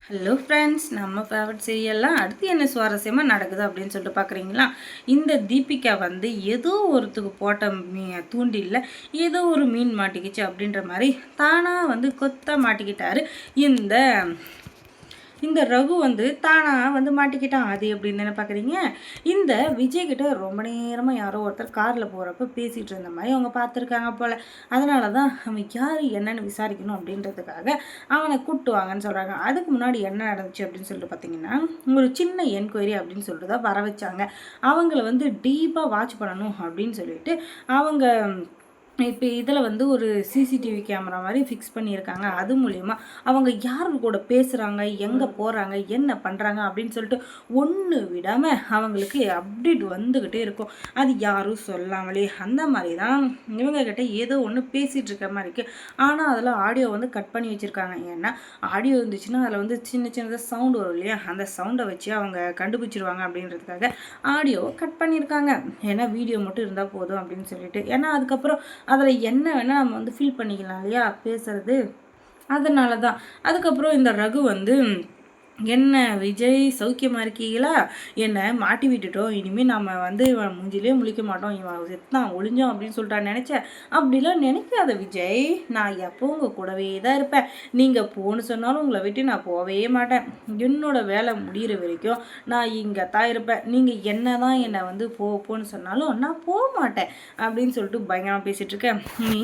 Hello friends, நம்ம favourite சீரியல்லாம் அடுத்து என்ன சுவாரஸ்யமாக நடக்குது அப்படின்னு சொல்லிட்டு பார்க்குறீங்களா? இந்த தீபிகா வந்து ஏதோ ஒருத்துக்கு போட்ட தூண்டில்ல ஏதோ ஒரு மீன் மாட்டிக்கிச்சு அப்படின்ற மாதிரி தானாக வந்து கொத்த மாட்டிக்கிட்டாரு இந்த இந்த ரகு வந்து தானாக வந்து மாட்டிக்கிட்டான். அது எப்படின்னு தானே பார்க்குறீங்க? இந்த விஜய்கிட்ட ரொம்ப நேரமாக யாரோ ஒருத்தர் காரில் போகிறப்ப பேசிகிட்டு இருந்த மாதிரி அவங்க பார்த்துருக்காங்க போல். அதனால தான் அவன் யார் என்னன்னு விசாரிக்கணும் அப்படின்றதுக்காக அவனை கூப்பிட்டு வாங்கன்னு சொல்கிறாங்க. அதுக்கு முன்னாடி என்ன நடந்துச்சு அப்படின்னு சொல்லிட்டு பார்த்தீங்கன்னா, ஒரு சின்ன என்கொயரி அப்படின்னு சொல்லிட்டு தான் வர வச்சாங்க. அவங்கள வந்து டீப்பாக வாட்ச் பண்ணணும் அப்படின்னு சொல்லிட்டு அவங்க இப்போ இதில் வந்து ஒரு சிசிடிவி கேமரா மாதிரி ஃபிக்ஸ் பண்ணியிருக்காங்க. அது மூலிமா அவங்க யார் கூட பேசுகிறாங்க, எங்கே போகிறாங்க, என்ன பண்ணுறாங்க அப்படின்னு சொல்லிட்டு ஒன்று விடாமல் அவங்களுக்கு அப்டேட் வந்துக்கிட்டே இருக்கும். அது யாரும் சொல்லாமலே அந்த மாதிரி தான் இவங்கக்கிட்ட ஏதோ ஒன்று பேசிகிட்டு இருக்கிற மாதிரி இருக்குது. ஆனால் அதில் ஆடியோ வந்து கட் பண்ணி வச்சுருக்காங்க. ஏன்னா ஆடியோ இருந்துச்சுன்னா அதில் வந்து சின்ன சின்னதாக சவுண்டு வரும் இல்லையா, அந்த சவுண்டை வச்சு அவங்க கண்டுபிடிச்சிருவாங்க அப்படின்றதுக்காக ஆடியோவை கட் பண்ணியிருக்காங்க. ஏன்னா வீடியோ மட்டும் இருந்தால் போதும் அப்படின்னு சொல்லிட்டு. ஏன்னா அதுக்கப்புறம் அதில் என்ன வேணால் நம்ம வந்து ஃபீல் பண்ணிக்கலாம் இல்லையா பேசுகிறது. அதனால தான் அதுக்கப்புறம் இந்த ரகு வந்து என்ன விஜய் சௌக்கியமாக இருக்கீங்களா, என்னை மாட்டி விட்டுட்டோம், இனிமேல் நம்ம வந்து இவன் மூஞ்சிலே முழிக்க மாட்டோம், இவன் செத்தான் ஒளிஞ்சோம் அப்படின்னு சொல்லிட்டா நினச்சேன். அப்படிலாம் நினைக்காத விஜய், நான் எப்போ உங்கள் கூடவே தான் இருப்பேன். நீங்கள் போன்னு சொன்னாலும் உங்களை விட்டு நான் போகவே மாட்டேன். என்னோடய வேலை முடிகிற வரைக்கும் நான் இங்கே தான் இருப்பேன். நீங்கள் என்ன தான் என்னை வந்து போன்னு சொன்னாலும் நான் போக மாட்டேன் அப்படின்னு சொல்லிட்டு பயங்கரமாக பேசிகிட்டு இருக்கேன். நீ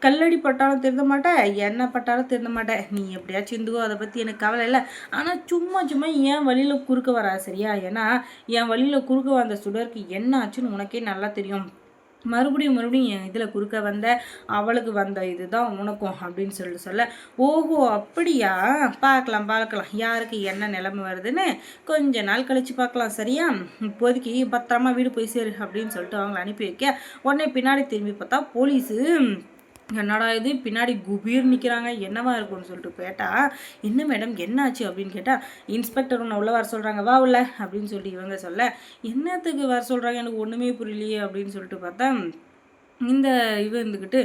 கல்லடி பட்டாலும் திருந்த மாட்டேன், என்ன பட்டாலும் திருந்த மாட்டேன், நீ எப்படியாச்சும் இருந்துக்கோ, அதை பற்றி எனக்கு கவலை இல்லை. ஆனால் சும்மா சும்மா என் வழியில் குறுக்க வரா சரியா? ஏன்னா என் வழியில் குறுக்க வந்த சுடருக்கு என்ன ஆச்சுன்னு உனக்கே நல்லா தெரியும். மறுபடியும் என் இதில் குறுக்க வந்த அவளுக்கு வந்த இதுதான் உனக்கும் அப்படின்னு சொல்ல ஓஹோ அப்படியா, பார்க்கலாம் யாருக்கு என்ன நிலைமை வருதுன்னு கொஞ்ச நாள் கழித்து பார்க்கலாம் சரியா? இப்போதைக்கு பத்திரமா வீடு போய் சேரு அப்படின்னு சொல்லிட்டு அவங்கள அனுப்பி வைக்க உடனே பின்னாடி திரும்பி பார்த்தா போலீஸு என்னடா இது பின்னாடி குபீர் நிற்கிறாங்க, என்னவா இருக்கும்னு சொல்லிட்டு கேட்டால் என்ன மேடம் என்னாச்சு அப்படின்னு கேட்டால் இன்ஸ்பெக்டர் ஒன்று உள்ள வர சொல்கிறாங்க, வா உள்ள அப்படின்னு சொல்லிட்டு இவங்க சொல்ல என்னத்துக்கு வர சொல்கிறாங்க எனக்கு ஒன்றுமே புரியலையே அப்படின்னு சொல்லிட்டு பார்த்தா இந்த இருந்துக்கிட்டு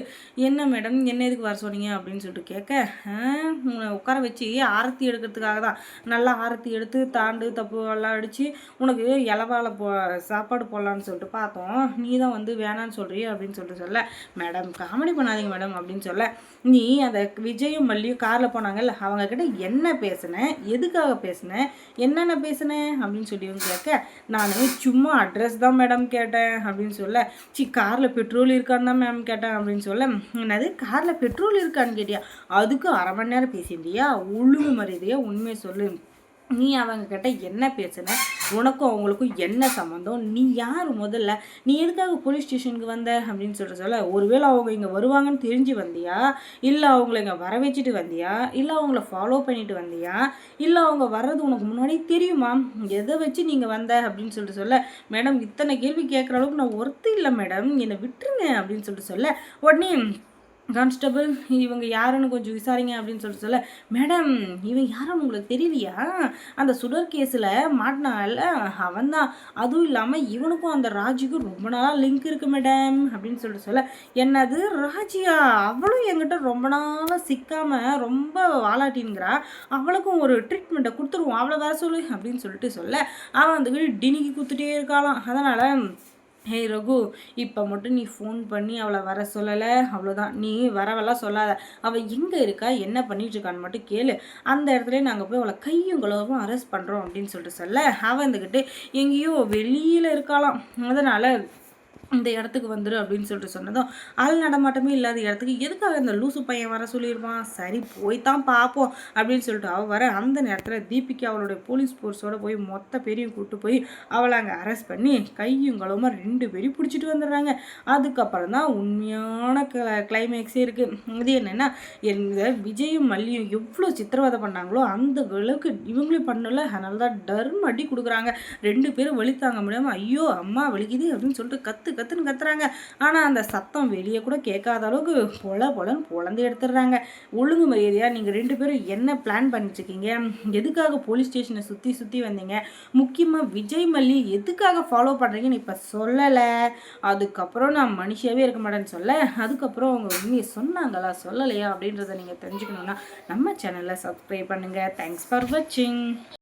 என்ன மேடம் என்ன எதுக்கு வர சொன்னீங்க அப்படின்னு சொல்லிட்டு கேட்க உட்கார வச்சு ஆரத்தி எடுக்கிறதுக்காக தான், நல்லா ஆரத்தி எடுத்து தாண்டு தப்பு எல்லாம் அடித்து உனக்கு இலவால சாப்பாடு போடலான்னு சொல்லிட்டு பார்த்தோம், நீ தான் வந்து வேணான்னு சொல்கிறிய அப்படின்னு சொல்லிட்டு சொல்ல மேடம் காமெடி பண்ணாதீங்க மேடம் அப்படின்னு சொல்ல நீ அந்த விஜயும் மல்லியும் காரில் போனாங்கல்ல அவங்கக்கிட்ட என்ன பேசுனேன், எதுக்காக பேசுனேன், என்னென்ன பேசுனேன் அப்படின்னு சொல்லி இவங்க கேட்க நான் சும்மா அட்ரஸ் தான் மேடம் கேட்டேன் அப்படின்னு சொல்ல காரில் பெட்ரோல் இருக்கான்னு தான் மேம் கேட்டேன் அப்படின்னு சொல்ல என்னது காரில் பெட்ரோல் இருக்கான்னு கேட்டியா, அதுக்கு அரை மணி நேரம் பேசியிருந்தியா, ஒழுங்கு மரியாதையா உண்மையை சொல்லு, நீ அவங்க கிட்ட என்ன பேசுன, உனக்கும் அவங்களுக்கும் என்ன சம்மந்தம், நீ யார் முதல்ல, நீ எதுக்காக போலீஸ் ஸ்டேஷனுக்கு வந்த அப்படின்னு சொல்ல ஒருவேளை அவங்க இங்கே வருவாங்கன்னு தெரிஞ்சு வந்தியா, இல்லை அவங்கள இங்கே வர வச்சுட்டு வந்தியா, இல்லை அவங்கள ஃபாலோ பண்ணிட்டு வந்தியா, இல்லை அவங்க வர்றது உனக்கு முன்னாடி தெரியுமா, எதை வச்சு நீங்கள் வந்த அப்படின்னு சொல்ல மேடம் இத்தனை கேள்வி கேட்குற அளவுக்கு நான் ஒருத்தர் இல்லை மேடம், என்னை விட்டுருங்க அப்படின்னு சொல்ல உடனே கான்ஸ்டபிள் இவங்க யாருன்னு கொஞ்சம் விசாரிங்க அப்படின்னு சொல்ல மேடம் இவன் யாருன்னு உங்களுக்கு தெரியலையா, அந்த சுடர் கேஸில் மாட்டினால அவன் தான், அதுவும் இல்லாமல் இவனுக்கும் அந்த ராஜிக்கும் ரொம்ப நாளாக லிங்க் இருக்குது மேடம் அப்படின்னு சொல்ல என்னது ராஜியா, அவளும் என்கிட்ட ரொம்ப நாளாக சிக்காமல் ரொம்ப வாலாட்டின்ங்கிறா, அவளுக்கும் ஒரு ட்ரீட்மெண்ட்டை கொடுத்துருவோம், அவளை வர சொல்லு அப்படின்னு சொல்ல அவன் அந்த வீடு டினிக்கு கொடுத்துட்டே இருக்காளாம். அதனால் ஹே ரகு, இப்போ மட்டும் நீ ஃபோன் பண்ணி அவளை வர சொல்லலை, அவ்வளோதான், நீ வரவெல்லாம் சொல்லாத, அவள் எங்கே இருக்கா என்ன பண்ணிகிட்ருக்கான்னு மட்டும் கேளு, அந்த இடத்துல நாங்கள் போய் அவளை கையும் களவும் அரெஸ்ட் பண்ணுறோம் அப்படின்னு சொல்ல அவன் இருந்துக்கிட்டு எங்கேயோ வெளியில் இருக்காளாம். அதனால் இந்த இடத்துக்கு வந்துடு அப்படின்னு சொல்லிட்டு சொன்னதும் ஆள் நடமாட்டமே இல்லாத இடத்துக்கு எதுக்காக இந்த லூசு பையன் வர சொல்லியிருப்பான், சரி போய்தான் பார்ப்போம் அப்படின்னு சொல்லிட்டு அவள் வர அந்த நேரத்தில் தீபிகா அவளுடைய போலீஸ் ஃபோர்ஸோடு போய் மொத்த பேரையும் கூப்பிட்டு போய் அவளை அங்கே அரெஸ்ட் பண்ணி கையும் களவுமா 2 பேரையும் பிடிச்சிட்டு வந்துடுறாங்க. அதுக்கப்புறம் தான் உண்மையான கிளைமேக்ஸே இருக்குது. இது என்னென்னா இந்த விஜயும் மல்லியும் எவ்வளோ சித்திரவதை பண்ணாங்களோ அந்த அளவுக்கு இவங்களே பண்ணல, அதனால தான் டர்ம் அடி கொடுக்குறாங்க. 2 பேரும் வலி தாங்க முடியாமல் ஐயோ அம்மா வலிக்குது அப்படின்னு சொல்லிட்டு கற்று கத்துன்னு கத்துறாங்க. ஆனால் அந்த சத்தம் வெளியே கூட கேட்காத அளவுக்கு பொலன்னு பொழந்து எடுத்துடுறாங்க. ஒழுங்கு மரியாதையாக நீங்கள் 2 பேரும் என்ன பிளான் பண்ணிட்டுருக்கீங்க? எதுக்காக போலீஸ் ஸ்டேஷனை சுற்றி சுற்றி வந்தீங்க? முக்கியமாக விஜய் மல்லி எதுக்காக ஃபாலோ பண்ணுறீங்கன்னு இப்போ சொல்லலை. அதுக்கப்புறம் நான் மனுஷியாகவே இருக்க மாட்டேன்னு சொல்ல, அதுக்கப்புறம் அவங்க உண்மையை சொன்னாங்களா சொல்லலையா அப்படின்றத நீங்கள் தெரிஞ்சுக்கணுன்னா நம்ம சேனலை சப்ஸ்கிரைப் பண்ணுங்கள். தேங்க்ஸ் ஃபார் வாட்சிங்.